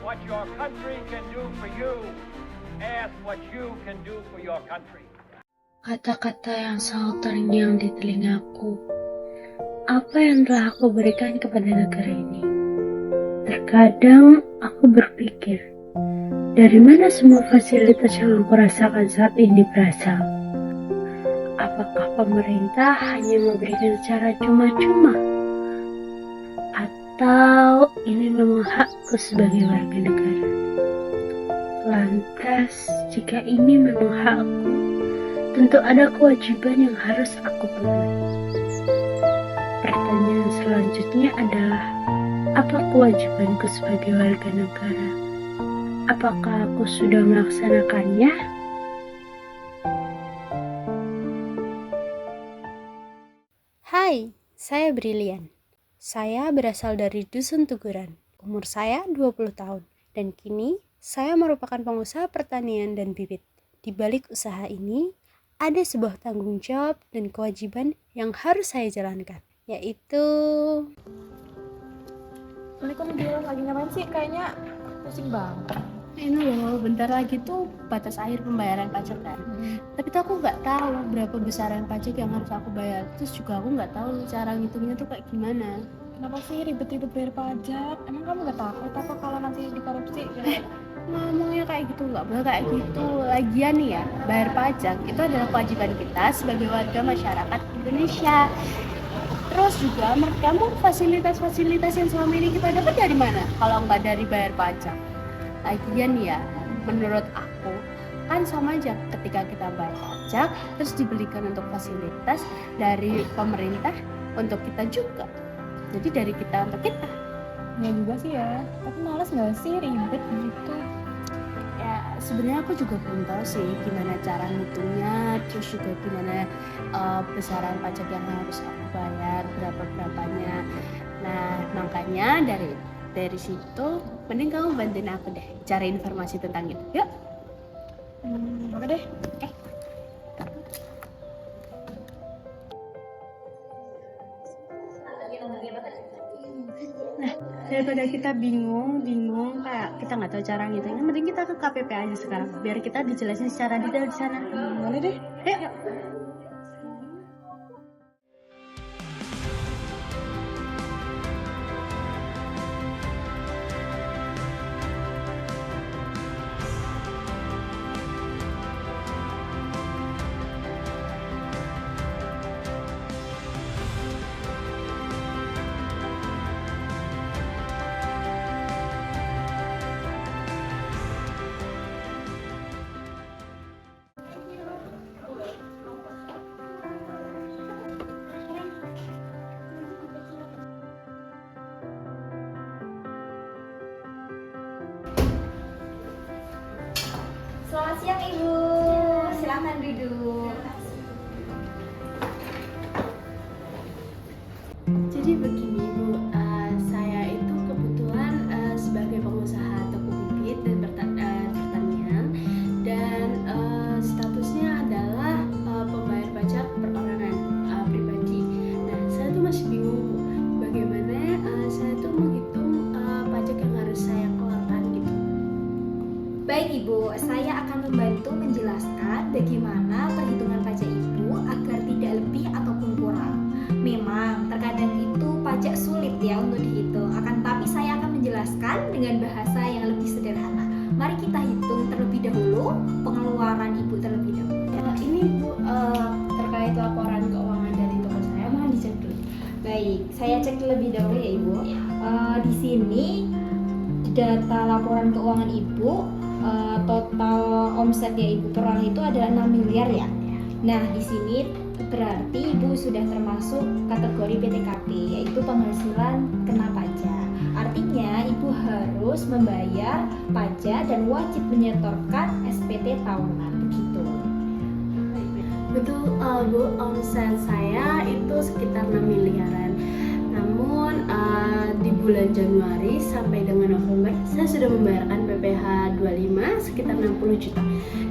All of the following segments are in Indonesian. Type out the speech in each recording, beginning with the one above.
what your country can do for you. Ask what you can do for your country. Kata-kata yang selalu terngiang di telingaku. Apa yang telah aku berikan kepada negara ini? Terkadang aku berpikir, dari mana semua fasilitas yang aku rasakan saat ini berasal? Apakah pemerintah hanya memberikan secara cuma-cuma? Atau ini memang hakku sebagai warga negara? Lantas, jika ini memang hakku, tentu ada kewajiban yang harus aku penuhi. Pertanyaan selanjutnya adalah, apa kewajibanku sebagai warga negara? Apakah aku sudah melaksanakannya? Hai, saya Brilian. Saya berasal dari Dusun Tuguran. Umur saya 20 tahun. Dan kini, saya merupakan pengusaha pertanian dan bibit. Di balik usaha ini, ada sebuah tanggung jawab dan kewajiban yang harus saya jalankan, yaitu... Waalaikumsalam, lagi ngapain sih? Kayaknya pusing banget. Ini loh, bentar lagi tuh batas akhir pembayaran pajak kan. Tapi tuh aku nggak tahu berapa besaran pajak yang harus aku bayar. Terus juga aku nggak tahu cara ngitungnya tuh kayak gimana. Kenapa sih ribet-ribet bayar pajak? Emang kamu nggak takut apa kalau nanti dikorupsi? Ngomongnya kayak gitu, nggak boleh kayak gitu. Lagian nih ya, bayar pajak itu adalah kewajiban kita sebagai warga masyarakat Indonesia. Terus juga menurut kamu fasilitas-fasilitas yang selama ini kita dapat dari mana kalau nggak dari bayar pajak? Lagian ya, menurut aku kan sama aja ketika kita bayar pajak terus dibelikan untuk fasilitas dari pemerintah untuk kita juga. Jadi dari kita untuk kita. Ya juga sih ya, tapi males nggak sih ribet gitu? Ya sebenarnya aku juga belum tahu sih gimana cara ngitungnya, terus juga gimana besaran pajak yang harus aku bayar, berapanya. Nah makanya dari situ mending kamu bantuin aku deh cari informasi tentang itu. Yuk. Oke deh. Nah, daripada kita bingung kayak kita nggak tahu cara ngitungnya, mending kita ke KPP aja sekarang biar kita dijelasin secara detail di sana. Boleh deh. Yuk. Selamat siang Ibu, silakan duduk. Jadi begini Bu, saya itu kebetulan sebagai pengusaha toko bibit dan pertanian dan statusnya adalah pembayar pajak perorangan pribadi. Nah saya tuh masih bingung Bu, bagaimana saya tuh menghitung pajak yang harus saya keluarkan gitu. Baik Ibu, saya akan membantu menjelaskan bagaimana perhitungan pajak Ibu agar tidak lebih ataupun kurang. Memang terkadang itu pajak sulit ya untuk dihitung, akan tapi saya akan menjelaskan dengan bahasa yang lebih sederhana. Mari kita hitung terlebih dahulu pengeluaran Ibu terlebih dahulu. Ini Bu, terkait laporan keuangan dari toko saya, mohon dicek dulu. Baik, saya cek terlebih dahulu ya Ibu. Di sini data laporan keuangan Ibu, total omsetnya Ibu per orang itu adalah 6 miliar ya. Nah, di sini berarti Ibu sudah termasuk kategori PTKP, yaitu penghasilan kena pajak. Artinya Ibu harus membayar pajak dan wajib menyetorkan SPT tahunan, begitu. Betul Bu, omset saya itu sekitar 6 miliaran. Namun di bulan Januari sampai dengan November saya sudah membayarkan PPh 25 sekitar 60 juta.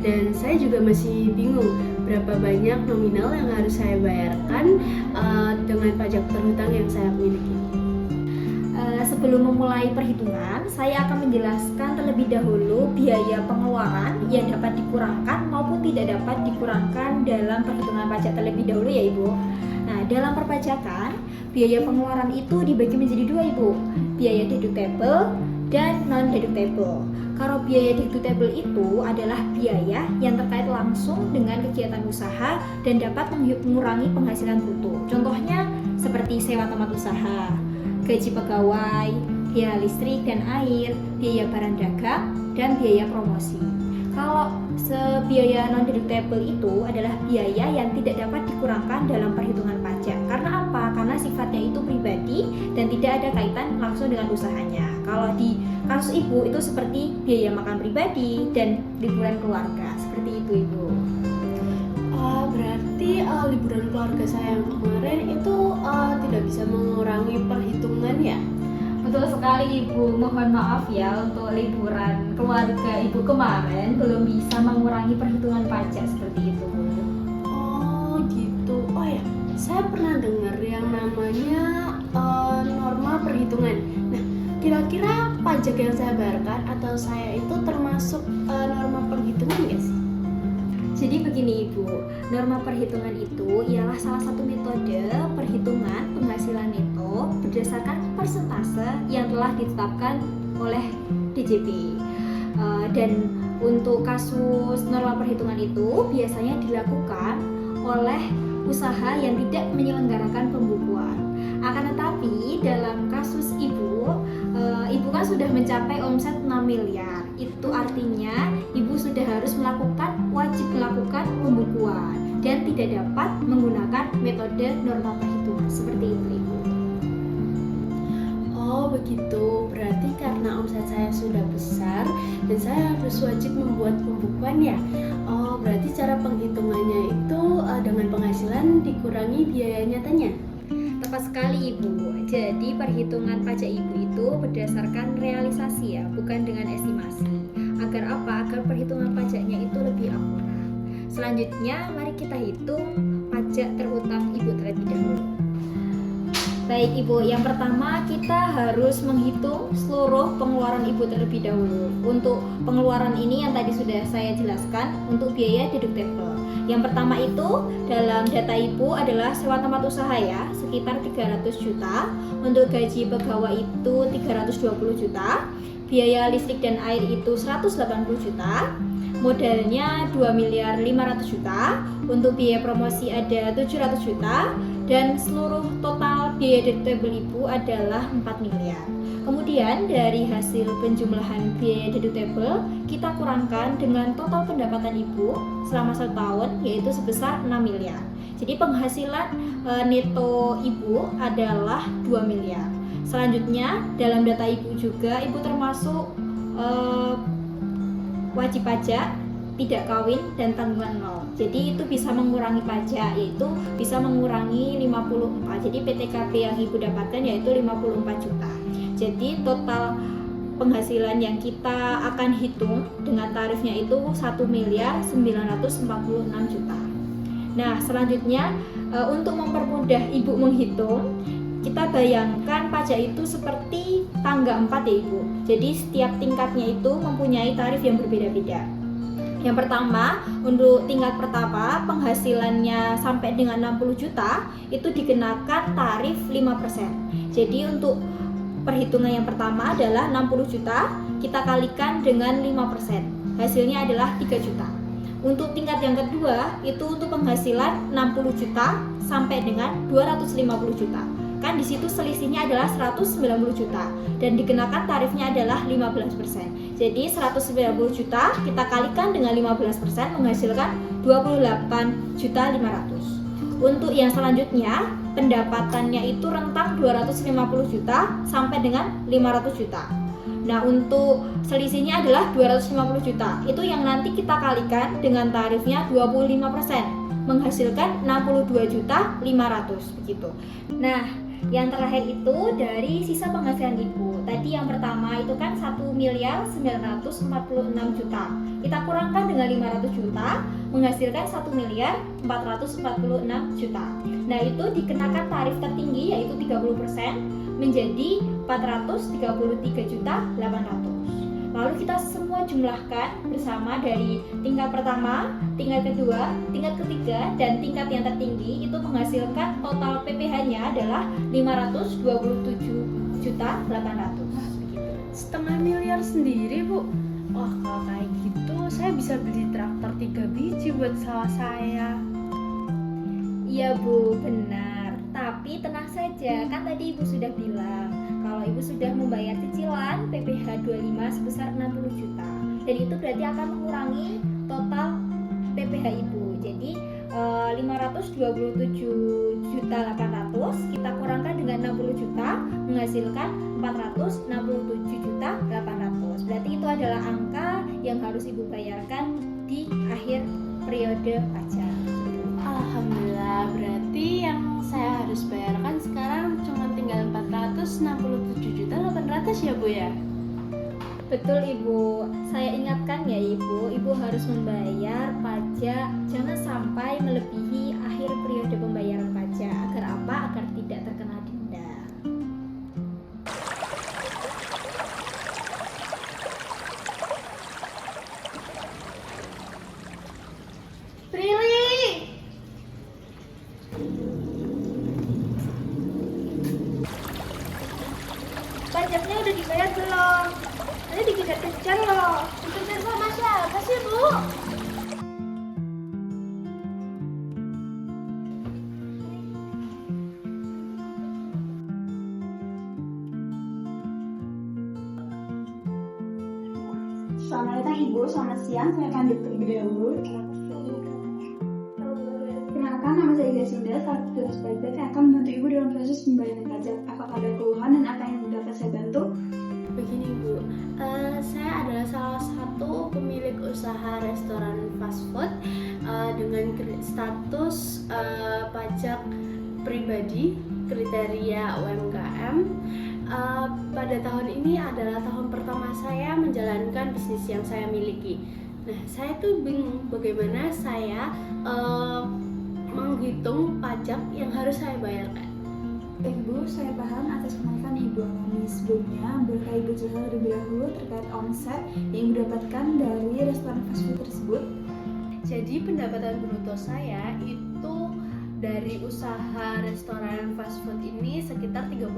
Dan saya juga masih bingung berapa banyak nominal yang harus saya bayarkan dengan pajak terhutang yang saya miliki. Sebelum memulai perhitungan, saya akan menjelaskan terlebih dahulu biaya pengeluaran yang dapat dikurangkan maupun tidak dapat dikurangkan dalam perhitungan pajak terlebih dahulu ya Ibu. Nah, dalam perpajakan, biaya pengeluaran itu dibagi menjadi dua Ibu, biaya deductible dan non-deductible. Kalau biaya deductible itu adalah biaya yang terkait langsung dengan kegiatan usaha dan dapat mengurangi penghasilan bruto. Contohnya seperti sewa tempat usaha, gaji pegawai, biaya listrik dan air, biaya barang dagang, dan biaya promosi. Kalau biaya non-deductible itu adalah biaya yang tidak dapat dikurangkan dalam perhitungan pajak. Karena apa? Karena sifatnya itu pribadi dan tidak ada kaitan langsung dengan usahanya. Kalau di kasus Ibu itu seperti biaya makan pribadi dan liburan keluarga. Seperti itu Ibu. Berarti liburan keluarga saya yang kemarin itu tidak bisa mengurangi perhitungan ya? Betul sekali Ibu, mohon maaf ya untuk liburan keluarga Ibu kemarin belum bisa mengurangi perhitungan pajak seperti itu Bu. Oh gitu. Oh ya, saya pernah dengar yang namanya norma perhitungan. Nah, kira-kira pajak yang saya bayarkan atau saya itu termasuk norma perhitungan nggak sih? Jadi begini Ibu, norma perhitungan itu ialah salah satu metode perhitungan penghasilan neto berdasarkan persentase yang telah ditetapkan oleh DJP. Dan untuk kasus norma perhitungan itu biasanya dilakukan oleh usaha yang tidak menyelenggarakan pembukuan. Akan tetapi dalam kasus Ibu kan sudah mencapai omset 6 miliar. Itu artinya Ibu sudah harus wajib melakukan pembukuan dan tidak dapat menggunakan metode norma perhitungan. Seperti itu Ibu. Oh begitu, berarti karena omset saya sudah besar dan saya harus wajib membuat pembukuan ya. Oh berarti cara penghitungannya itu dengan penghasilan dikurangi biaya nyatanya. Tepat sekali Ibu. Jadi perhitungan pajak Ibu itu berdasarkan realisasi ya, bukan dengan estimasi. Agar apa? Agar perhitungan pajaknya itu lebih akurat. Selanjutnya mari kita hitung pajak terutang Ibu terlebih dahulu. Baik Ibu, yang pertama kita harus menghitung seluruh pengeluaran Ibu terlebih dahulu. Untuk pengeluaran ini yang tadi sudah saya jelaskan untuk biaya deductible. Yang pertama itu dalam data Ibu adalah sewa tempat usaha ya, sekitar 300 juta. Untuk gaji pegawai itu 320 juta. Biaya listrik dan air itu 180 juta. Modalnya 2 miliar 500 juta. Untuk biaya promosi ada 700 juta. Dan seluruh total biaya deductible Ibu adalah 4 miliar. Kemudian dari hasil penjumlahan biaya deductible kita kurangkan dengan total pendapatan Ibu selama 1 tahun yaitu sebesar 6 miliar. Jadi penghasilan neto Ibu adalah 2 miliar. Selanjutnya dalam data Ibu juga Ibu termasuk wajib pajak, tidak kawin dan tanggungan 0. Jadi itu bisa mengurangi pajak, yaitu bisa mengurangi 54. Jadi PTKP yang Ibu dapatkan yaitu 54 juta. Jadi total penghasilan yang kita akan hitung dengan tarifnya itu 1 miliar 946 juta. Nah, selanjutnya untuk mempermudah Ibu menghitung, kita bayangkan pajak itu seperti tangga 4 ya Ibu. Jadi setiap tingkatnya itu mempunyai tarif yang berbeda-beda. Yang pertama, untuk tingkat pertama penghasilannya sampai dengan 60 juta itu dikenakan tarif 5%. Jadi untuk perhitungan yang pertama adalah 60 juta kita kalikan dengan 5%. Hasilnya adalah 3 juta. Untuk tingkat yang kedua itu untuk penghasilan 60 juta sampai dengan 250 juta. Kan di situ selisihnya adalah 190 juta dan dikenakan tarifnya adalah 15%. Jadi 190 juta kita kalikan dengan 15% menghasilkan 28.500.000. Untuk yang selanjutnya pendapatannya itu rentang 250 juta sampai dengan 500 juta. Nah, untuk selisihnya adalah 250 juta. Itu yang nanti kita kalikan dengan tarifnya 25%, menghasilkan 62.500.000 begitu. Nah, yang terakhir itu dari sisa penghasilan Ibu. Tadi yang pertama itu kan 1 miliar 946 juta. Kita kurangkan dengan 500 juta, menghasilkan 1 miliar 446 juta. Nah, itu dikenakan tarif tertinggi yaitu 30% menjadi 433.800.000. Lalu kita semua jumlahkan bersama dari tingkat pertama, tingkat kedua, tingkat ketiga, dan tingkat yang tertinggi itu menghasilkan total PPh-nya adalah 527.800.000. Setengah miliar sendiri, Bu. Wah, kalau kayak gitu saya bisa beli traktor 3 biji buat sawah saya. Iya Bu, benar. Tapi tenang saja, kan tadi Ibu sudah bilang kalau Ibu sudah membayar cicilan PPh 25 sebesar 60 juta. Dan itu berarti akan mengurangi total PPh Ibu. Jadi 527.800.000 kita kurangkan dengan 60 juta menghasilkan 467.800.000. Berarti itu adalah angka yang harus Ibu bayarkan di akhir periode pajak. Alhamdulillah, berarti yang saya harus bayarkan sekarang cuma tinggal 467.800.000 ya, Bu ya? Betul Ibu, saya ingatkan ya Ibu harus membayar pajak jangan sampai melebihi akhir periode pembayaran pajak. Agar apa? Agar tidak terkena denda. Prilly! Pajaknya udah dibayar belum? Nanti dikejar-kejar loh. Dikejar sama siapa sih Bu? Selamat datang Ibu, selamat siang. Saya akan terlebih dahulu. Kenalkan, nama saya Gasinda, selaku petugas pajak yang akan membantu Ibu dalam proses pembayaran pajak. Apakah ada keluhan dan apa yang dapat saya bantu? Begini Bu, saya adalah salah satu pemilik usaha restoran fast food dengan status pajak pribadi, kriteria UMKM. Pada tahun ini adalah tahun pertama saya menjalankan bisnis yang saya miliki. Nah, saya tuh bingung bagaimana saya menghitung pajak yang harus saya bayarkan. Ibu, saya paham atas kenaikan Ibu alami sebelumnya. Bolehkah Ibu jelaskan terlebih dahulu terkait omset yang Ibu dapatkan dari restoran fast food tersebut? Jadi pendapatan bruto saya itu dari usaha restoran fast food ini sekitar 35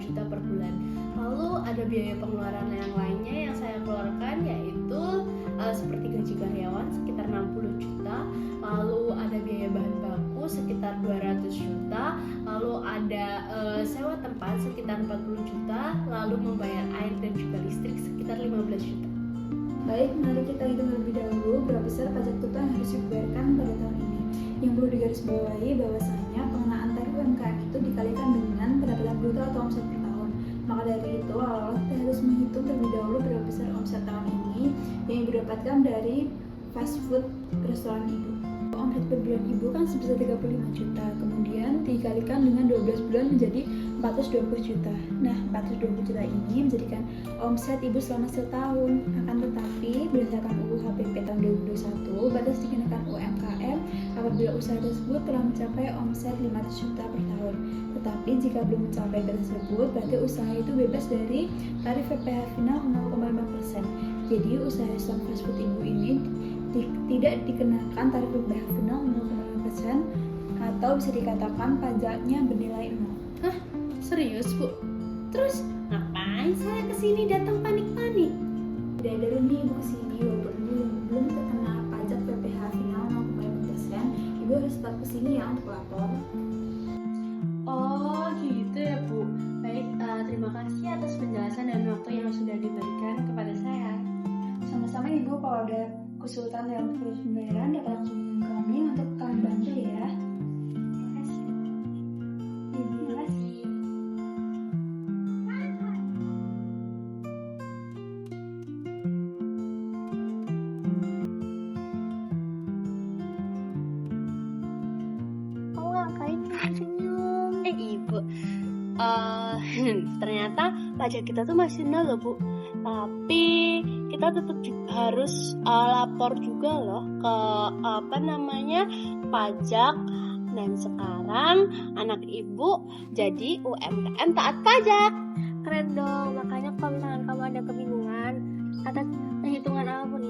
juta per bulan. Lalu ada biaya pengeluaran yang lainnya yang saya keluarkan yaitu seperti gaji karyawan sekitar 60 juta, lalu ada biaya bahan baku sekitar 200 juta, lalu ada sewa tempat sekitar 40 juta, lalu membayar air dan juga listrik sekitar 15 juta. Baik, mari kita hitung terlebih dahulu berapa besar pajak bruto yang harus dibayarkan pada tahun ini. Yang perlu digarisbawahi bahwasanya pengenaan tarif UMKM itu dikalikan dengan pendapatan bruto atau omset per tahun. Maka dari itu, awal kita harus menghitung terlebih dahulu berapa besar omset tahun ini yang Ibu dapatkan dari fast food restoran Ibu. Omset per bulan Ibu kan sebesar 35 juta, kemudian dikalikan dengan 12 bulan menjadi 420 juta. Nah, 420 juta ini menjadikan omset Ibu selama setahun. Akan tetapi, berdasarkan UU HPP tahun 2021, batas dikenakan UMKM apabila usaha tersebut telah mencapai omset 500 juta per tahun. Tetapi jika belum mencapai batas tersebut, berarti usaha itu bebas dari tarif PPh final 0,5%. Jadi, usaha restoran fast food Ibu ini tidak dikenakan tarif PPh final 0,5% atau bisa dikatakan pajaknya bernilai 0. Hah? Serius Bu? Terus ngapain saya kesini datang panik-panik? Dari dulu nih Ibu kesini walaupun belum terkena pajak PPh final 0,5%, Ibu harus tetap kesini ya untuk lapor. Oh gitu ya Bu. Baik, terima kasih atas penjelasan dan waktu yang sudah diberikan kepada saya. Sama-sama Ibu, kalau ada kesulitan dalam proses pembayaran dapat langsung hubungi kami untuk kami bantu ya. Terima kasih. Terima kasih. Kamu ngapain senyum? Ibu, ternyata pajak kita tuh masih nol loh Bu. Tapi kita tetap harus lapor juga loh ke pajak. Dan sekarang anak Ibu jadi UMKM taat pajak. Keren dong, makanya kalau misalkan kamu ada kebingungan atas perhitungan apapun